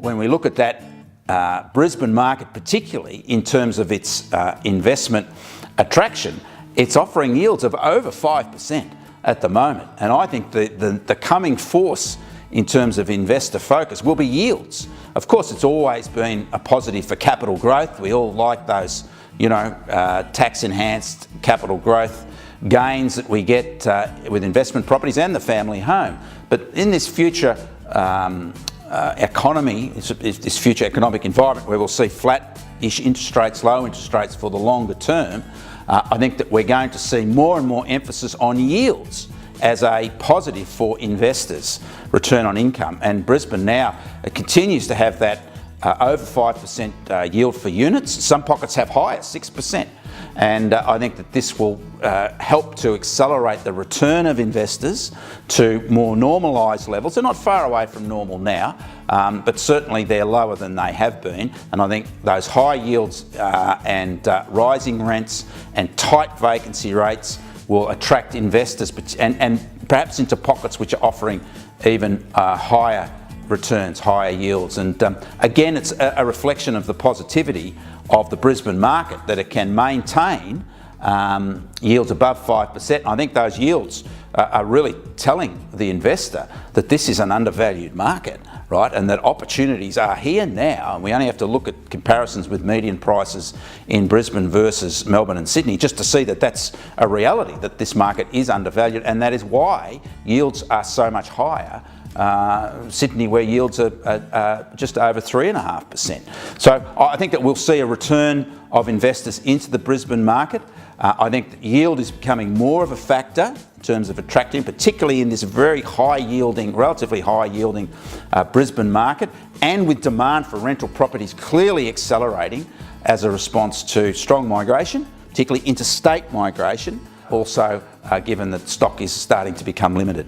when we look at that Brisbane market, particularly in terms of its investment attraction, it's offering yields of over 5% at the moment. And I think the coming force in terms of investor focus will be yields. Of course, it's always been a positive for capital growth. We all like those, tax-enhanced capital growth gains that we get with investment properties and the family home. But in this future economy, this future economic environment where we'll see flat-ish interest rates, low interest rates for the longer term, I think that we're going to see more and more emphasis on yields as a positive for investors' return on income. And Brisbane now continues to have that over 5% yield for units. Some pockets have higher, 6%. And I think that this will help to accelerate the return of investors to more normalised levels. They're not far away from normal now, but certainly they're lower than they have been. And I think those high yields and rising rents and tight vacancy rates will attract investors and perhaps into pockets which are offering even higher returns, higher yields. And again, it's a reflection of the positivity of the Brisbane market that it can maintain yields above 5%. I think those yields are really telling the investor that this is an undervalued market, right? And that opportunities are here now. And we only have to look at comparisons with median prices in Brisbane versus Melbourne and Sydney just to see that that's a reality, that this market is undervalued, and that is why yields are so much higher. Sydney, where yields are just over 3.5%. So I think that we'll see a return of investors into the Brisbane market. I think that yield is becoming more of a factor in terms of attracting, particularly in this very high-yielding, relatively high-yielding Brisbane market, and with demand for rental properties clearly accelerating as a response to strong migration, particularly interstate migration, also given that stock is starting to become limited.